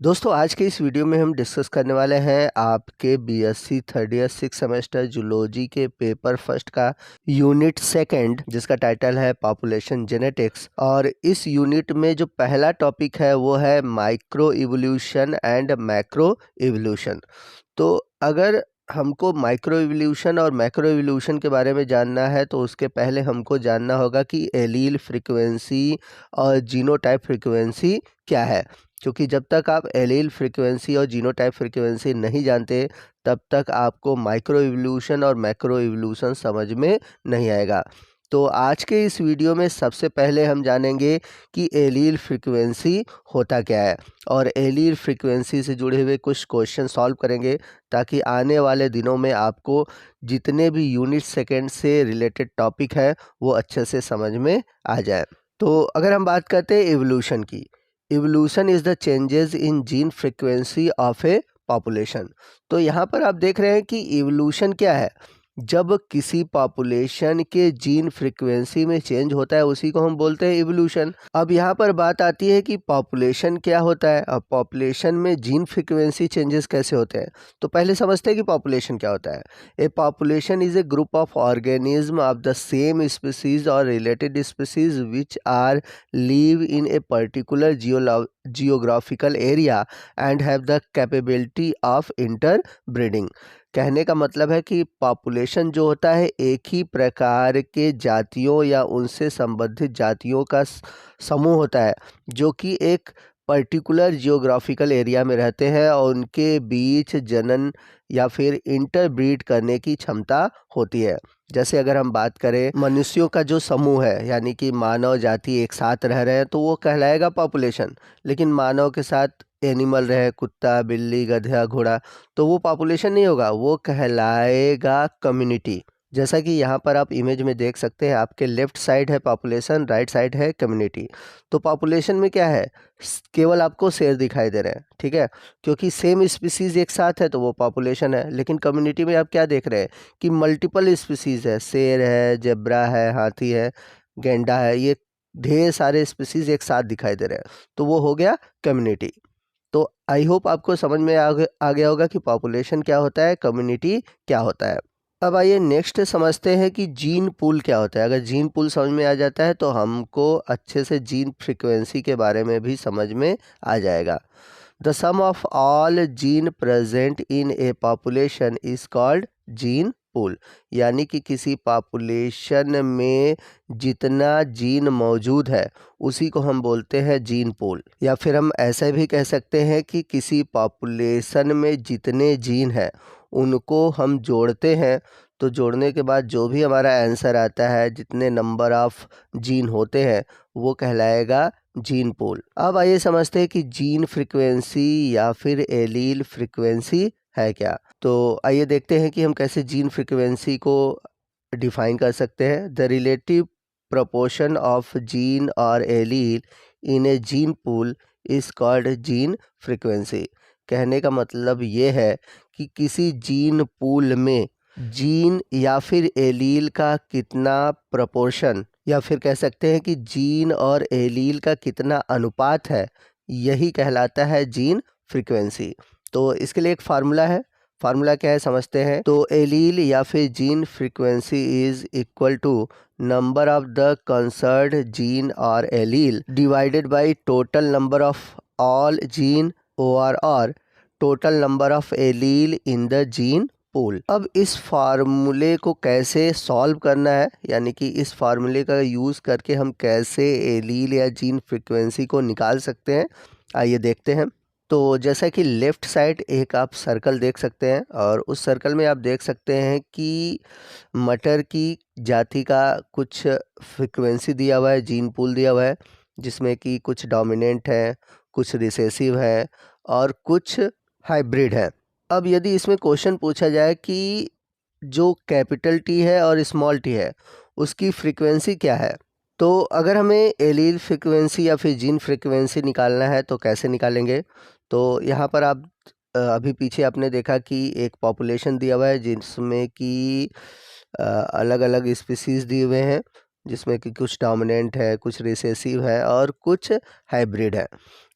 दोस्तों आज के इस वीडियो में हम डिस्कस करने वाले हैं आपके BSc third year 6 semester zoology के पेपर फर्स्ट का यूनिट सेकंड, जिसका टाइटल है पॉपुलेशन जेनेटिक्स। और इस यूनिट में जो पहला टॉपिक है वो है micro evolution and macro evolution. तो अगर हमको माइक्रो इवोल्यूशन और मैक्रो इवोल्यूशन के बारे में जानना है तो उसके पहले हमको जानना होगा कि एलील फ्रीक्वेंसी और जीनोटाइप फ्रीक्वेंसी क्या है, क्योंकि जब तक आप एलील फ्रीक्वेंसी और जीनोटाइप फ्रीक्वेंसी नहीं जानते तब तक आपको माइक्रो इवोल्यूशन और मैक्रो इवोल्यूशन समझ में नहीं आएगा। तो आज के इस वीडियो में सबसे पहले हम जानेंगे कि एलील फ्रीक्वेंसी होता क्या है और एलील फ्रीक्वेंसी से जुड़े हुए कुछ क्वेश्चन सॉल्व करेंगे, ताकि आने वाले दिनों में आपको जितने भी यूनिट सेकंड से रिलेटेड टॉपिक है वो अच्छे से समझ में आ जाए। तो अगर हम बात करते हैं इवोल्यूशन की, evolution is the changes in gene frequency of A population. तो यहाँ पर आप देख रहे हैं कि इवोल्यूशन क्या है। जब किसी पॉपुलेशन के जीन फ्रीक्वेंसी में चेंज होता है उसी को हम बोलते हैं इवोल्यूशन। अब यहाँ पर बात आती है कि पॉपुलेशन क्या होता है और पॉपुलेशन में जीन फ्रीक्वेंसी चेंजेस कैसे होते हैं। तो पहले समझते हैं कि पॉपुलेशन क्या होता है। A population is a group of organism of the same species और related species which are live in a particular geographical area and have the capability of interbreeding। कहने का मतलब है कि पॉपुलेशन जो होता है एक ही प्रकार के जातियों या उनसे संबंधित जातियों का समूह होता है जो कि एक पर्टिकुलर जियोग्राफिकल एरिया में रहते हैं और उनके बीच जनन या फिर इंटरब्रीड करने की क्षमता होती है। जैसे अगर हम बात करें मनुष्यों का जो समूह है, यानी कि मानव जाति एक साथ रह रहे हैं तो वो कहलाएगा पॉपुलेशन। लेकिन मानव के साथ एनिमल रहे, कुत्ता, बिल्ली, गधा, घोड़ा, तो वो पॉपुलेशन नहीं होगा, वो कहलाएगा कम्युनिटी। जैसा कि यहाँ पर आप इमेज में देख सकते हैं, आपके लेफ्ट साइड है पॉपुलेशन, राइट साइड है कम्युनिटी। तो पॉपुलेशन में क्या है, केवल आपको शेर दिखाई दे रहे हैं, ठीक है, क्योंकि सेम स्पीसीज एक साथ है तो वो पॉपुलेशन है। लेकिन कम्युनिटी में आप क्या देख रहे हैं कि मल्टीपल स्पीसीज है, शेर है, जेब्रा है, हाथी है, गेंडा है, ये ढेर सारे स्पीसीज एक साथ दिखाई दे रहे हैं, तो वो हो गया कम्युनिटी। तो आई होप आपको समझ में आ गया होगा कि पॉपुलेशन क्या होता है, कम्युनिटी क्या होता है। अब आइए नेक्स्ट समझते हैं कि जीन पूल क्या होता है। अगर जीन पूल समझ में आ जाता है तो हमको अच्छे से जीन फ्रीक्वेंसी के बारे में भी समझ में आ जाएगा। The sum of all gene present in a population is called gene pool. यानी कि किसी पॉपुलेशन में जितना जीन मौजूद है उसी को हम बोलते हैं जीन पूल। या फिर हम ऐसे भी कह सकते हैं कि किसी पॉपुलेशन में जितने जीन हैं उनको हम जोड़ते हैं, तो जोड़ने के बाद जो भी हमारा आंसर आता है, जितने नंबर ऑफ जीन होते हैं, वो कहलाएगा जीन पूल। अब आइए समझते हैं कि जीन फ्रीक्वेंसी या फिर एलील फ्रीक्वेंसी है क्या। तो आइए देखते हैं कि हम कैसे जीन फ्रीक्वेंसी को डिफाइन कर सकते हैं। The relative proportion of gene or allele in a gene pool is called gene frequency। कहने का मतलब ये है कि किसी जीन पूल में जीन या फिर एलील का कितना प्रपोर्शन, या फिर कह सकते हैं कि जीन और एलील का कितना अनुपात है, यही कहलाता है जीन फ्रीक्वेंसी। तो इसके लिए एक फार्मूला है। फार्मूला क्या है समझते हैं। तो एलील या फिर gene frequency is equal to number of the concerned gene और allele divided by total number of all gene और total number of allele in the gene pool. अब इस फार्मूले को कैसे सॉल्व करना है, यानी कि इस फार्मूले का यूज़ करके हम कैसे एलील या जीन फ्रीक्वेंसी को निकाल सकते हैं, आइए देखते हैं। तो जैसा कि लेफ़्ट साइड एक आप सर्कल देख सकते हैं और उस सर्कल में आप देख सकते हैं कि मटर की जाति का कुछ फ्रीक्वेंसी दिया हुआ है, जीन पूल दिया हुआ है, जिसमें कि कुछ डोमिनेंट है, कुछ रिसेसिव है और कुछ हाइब्रिड है। अब यदि इसमें क्वेश्चन पूछा जाए कि जो कैपिटल टी है और स्मॉल टी है उसकी फ्रीक्वेंसी क्या है, तो अगर हमें एलील फ्रीक्वेंसी या फिर जीन फ्रीक्वेंसी निकालना है तो कैसे निकालेंगे। तो यहाँ पर आप अभी पीछे आपने देखा कि एक पॉपुलेशन दिया हुआ है जिसमें कि अलग अलग स्पीसीज़ दिए हुए हैं, जिसमें कि कुछ डोमिनेंट है, कुछ रिसेसिव है और कुछ हाइब्रिड है।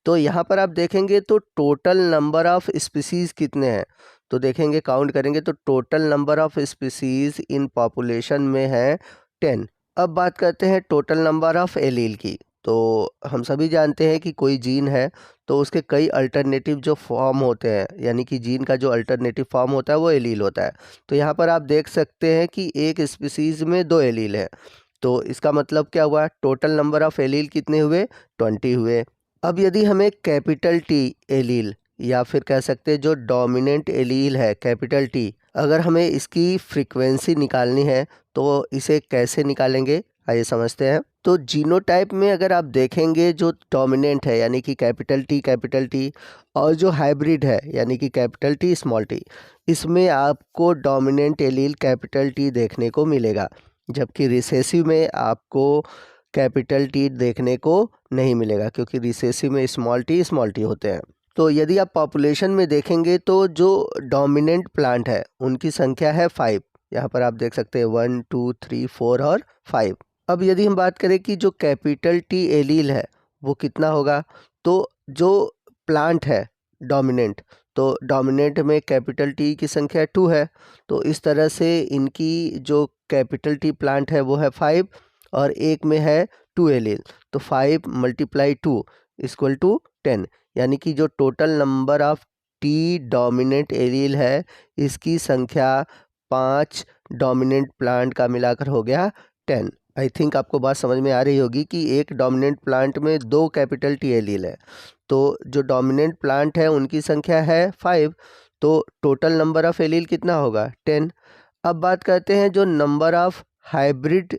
तो यहाँ पर आप देखेंगे तो टोटल नंबर ऑफ स्पीसीज कितने हैं, तो देखेंगे काउंट करेंगे तो total number of species in population में है 10। अब बात करते हैं टोटल नंबर ऑफ एलील की। तो हम सभी जानते हैं कि कोई जीन है तो उसके कई अल्टरनेटिव जो फॉर्म होते हैं, यानी कि जीन का जो अल्टरनेटिव फॉर्म होता है वो एलील होता है। तो यहाँ पर आप देख सकते हैं कि एक स्पीसीज में 2 एलील है, तो इसका मतलब क्या हुआ, टोटल नंबर ऑफ एलील कितने हुए, 20 हुए। अब यदि हमें कैपिटल टी एलील या फिर कह सकते हैं जो डोमिनेंट एलील है कैपिटल टी, अगर हमें इसकी फ्रीक्वेंसी निकालनी है तो इसे कैसे निकालेंगे, आइए समझते हैं। तो जीनोटाइप में अगर आप देखेंगे जो डोमिनेंट है यानी कि कैपिटल टी और जो हाइब्रिड है यानी कि कैपिटल टी स्मॉल टी, इसमें आपको डोमिनेंट एलील कैपिटल टी देखने को मिलेगा, जबकि रिसेसिव में आपको कैपिटल टी देखने को नहीं मिलेगा, क्योंकि रिसेसिव में स्मॉल टी होते हैं। तो यदि आप पॉपुलेशन में देखेंगे तो जो डोमिनेंट प्लांट है उनकी संख्या है 5, यहाँ पर आप देख सकते हैं 1 2 3 4 और 5। अब यदि हम बात करें कि जो कैपिटल टी एलील है वो कितना होगा, तो जो प्लांट है डोमिनेंट, तो डोमिनेंट में कैपिटल टी की संख्या 2 है, तो इस तरह से इनकी जो कैपिटल टी प्लांट है वो है 5 और एक में है 2 एलील, तो 5 × 2 = 10, यानी कि जो total number of T dominant allele है इसकी संख्या 5 डोमिनेंट प्लांट का मिलाकर हो गया 10। आई थिंक आपको बात समझ में आ रही होगी कि एक डोमिनेंट प्लांट में 2 कैपिटल टी एलील है, तो जो डोमिनेंट प्लांट है उनकी संख्या है 5, तो टोटल नंबर ऑफ एलील कितना होगा, 10। अब बात करते हैं जो नंबर ऑफ हाइब्रिड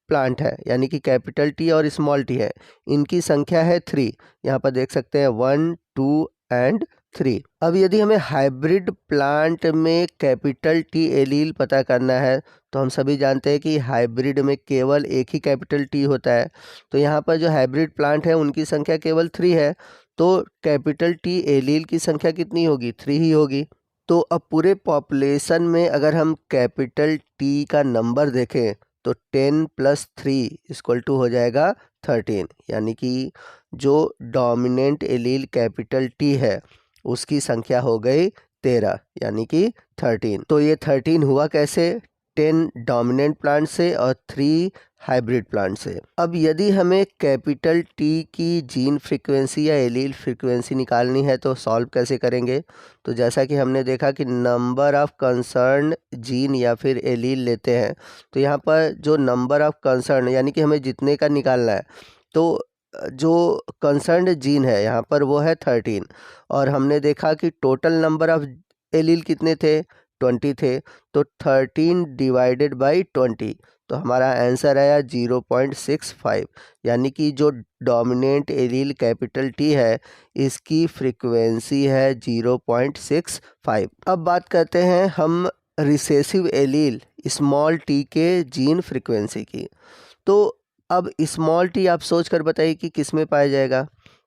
प्लांट है यानी कि कैपिटल टी और स्मॉल टी है, इनकी संख्या है 3, यहाँ पर देख सकते हैं 1 2 एंड 3। अब यदि हमें हाइब्रिड प्लांट में कैपिटल टी एलील पता करना है तो हम सभी जानते हैं कि हाइब्रिड में केवल एक ही कैपिटल टी होता है, तो यहाँ पर जो हाइब्रिड प्लांट है उनकी संख्या केवल 3 है, तो कैपिटल टी एलील की संख्या कितनी होगी, 3 ही होगी। तो अब पूरे पॉपुलेशन में अगर हम कैपिटल टी का नंबर देखें तो 10 + 3 = हो जाएगा 13, यानी कि जो डोमिनेंट एलील कैपिटल टी है उसकी संख्या हो गई 13, यानी कि 13। तो ये 13 हुआ कैसे, 10 डोमिनेंट प्लांट से और 3 हाइब्रिड प्लांट से। अब यदि हमें कैपिटल टी की जीन फ्रीक्वेंसी या एलील फ्रीक्वेंसी निकालनी है तो सॉल्व कैसे करेंगे, तो जैसा कि हमने देखा कि नंबर ऑफ कंसर्न जीन या फिर एलील लेते हैं, तो यहाँ पर जो नंबर ऑफ कंसर्न यानी कि हमें जितने का निकालना है, तो जो कंसर्न्ड जीन है यहाँ पर वो है 13, और हमने देखा कि टोटल नंबर ऑफ एलील कितने थे, 20 थे, तो 13 / 20, तो हमारा आंसर आया 0.65, यानी कि जो डोमिनेंट एलील कैपिटल टी है इसकी फ्रीक्वेंसी है 0.65। अब बात करते हैं हम रिसेसिव एलील स्मॉल टी के जीन फ्रीक्वेंसी की। तो अब स्मॉल टी आप सोच कर बताइए कि किस में पाया जाएगा,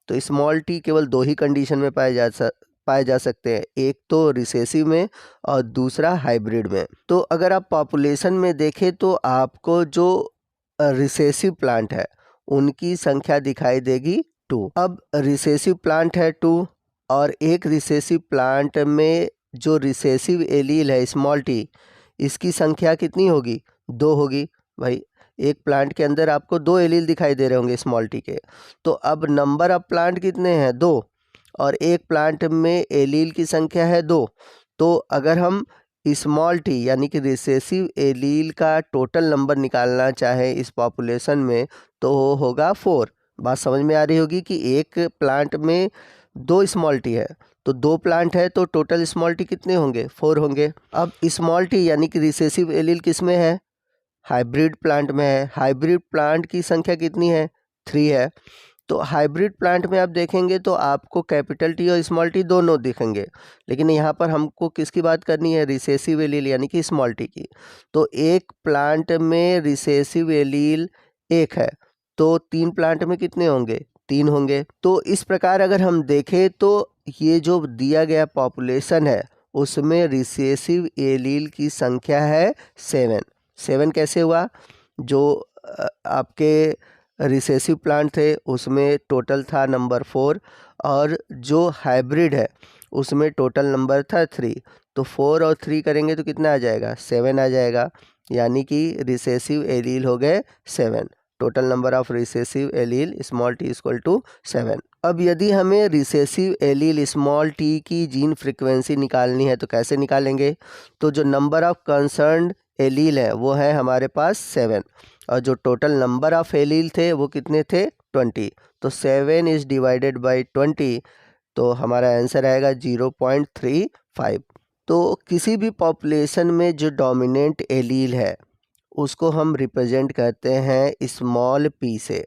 तो स्मॉल टी केवल 2 ही कंडीशन में पाए जा सकते हैं, एक तो रिसेसिव में और दूसरा हाइब्रिड में। तो अगर आप पॉपुलेशन में देखें तो आपको जो रिसेसिव प्लांट है उनकी संख्या दिखाई देगी 2। अब रिसेसिव प्लांट है 2 और एक रिसेसिव प्लांट में जो रिसेसिव एलील है स्मॉल टी, इसकी संख्या कितनी होगी, 2 होगी। भाई एक प्लांट के अंदर आपको 2 एलील दिखाई दे रहे होंगे स्मॉल टी के, तो अब नंबर ऑफ प्लांट कितने हैं, 2, और एक प्लांट में एलील की संख्या है 2, तो अगर हम स्मॉल टी यानी कि रिसेसिव एलील का टोटल नंबर निकालना चाहें इस पॉपुलेशन में तो वो होगा 4। बात समझ में आ रही होगी कि एक प्लांट में 2 स्मॉल टी है, तो 2 प्लांट है तो टोटल स्मॉल टी कितने होंगे, 4 होंगे। अब स्मॉल टी यानी कि रिसेसिव एलील किस में है, हाइब्रिड प्लांट में है, हाइब्रिड प्लांट की संख्या कितनी है, 3 है। तो हाइब्रिड प्लांट में आप देखेंगे तो आपको कैपिटल टी और स्मॉल टी दोनों दिखेंगे, लेकिन यहाँ पर हमको किसकी बात करनी है, रिसेसिव एलील यानी कि स्मॉल टी की। तो एक प्लांट में रिसेसिव एलील 1 है, तो 3 प्लांट में कितने होंगे, 3 होंगे। तो इस प्रकार अगर हम देखें तो ये जो दिया गया पॉपुलेशन है उसमें रिसेसिव एलील की संख्या है 7। कैसे हुआ, जो आपके रिसेसिव प्लांट थे उसमें टोटल था नंबर 4 और जो हाइब्रिड है उसमें टोटल नंबर था 3, तो 4 और 3 करेंगे तो कितना आ जाएगा, 7 आ जाएगा, यानी कि रिसेसिव एलील हो गए 7। Total number of recessive allele small t equal to 7। अब यदि हमें रिसेसिव एलील स्मॉल टी की जीन फ्रीक्वेंसी निकालनी है तो कैसे निकालेंगे, तो जो नंबर ऑफ कंसर्न्ड एलील है वो है हमारे पास 7, और जो टोटल नंबर ऑफ एलील थे वो कितने थे, 20। तो 7 इज डिवाइडेड बाई 20, तो हमारा आंसर आएगा 0.35। तो किसी भी पॉपुलेशन में जो डोमिनेंट एलील है उसको हम रिप्रेजेंट करते हैं स्मॉल p से,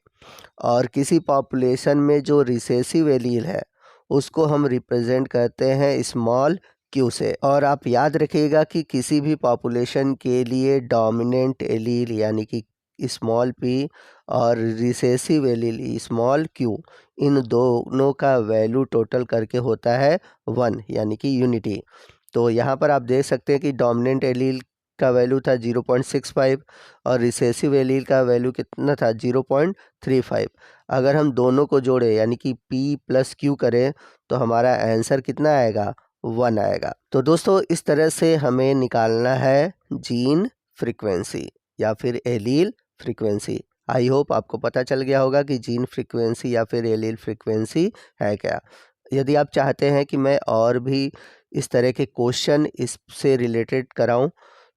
और किसी पॉपुलेशन में जो रिसेसिव एलील है उसको हम रिप्रेजेंट करते हैं स्मॉल q से। और आप याद रखिएगा कि किसी भी पॉपुलेशन के लिए डोमिनेंट एलील यानी कि स्मॉल p और रिसेसिव एलील स्मॉल q, इन दोनों का वैल्यू टोटल करके होता है 1 यानी कि यूनिटी। तो यहाँ पर आप देख सकते हैं कि डोमिनेंट एलील का वैल्यू था 0.65 और रिसेसिव एलील का वैल्यू कितना था, 0.35। अगर हम दोनों को जोड़े यानी कि p प्लस q करें तो हमारा आंसर कितना आएगा, 1 आएगा। तो दोस्तों इस तरह से हमें निकालना है जीन फ्रीक्वेंसी या फिर एलील फ्रीक्वेंसी। आई होप आपको पता चल गया होगा कि जीन फ्रीक्वेंसी या फिर एलील फ्रीक्वेंसी है क्या। यदि आप चाहते हैं कि मैं और भी इस तरह के क्वेश्चन इससे रिलेटेड कराऊं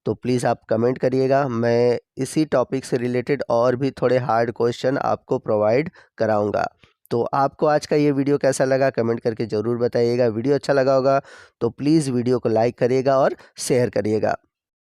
तो प्लीज़ आप कमेंट करिएगा, मैं इसी टॉपिक से रिलेटेड और भी थोड़े हार्ड क्वेश्चन आपको प्रोवाइड कराऊंगा। तो आपको आज का ये वीडियो कैसा लगा कमेंट करके ज़रूर बताइएगा। वीडियो अच्छा लगा होगा तो प्लीज़ वीडियो को लाइक करिएगा और शेयर करिएगा।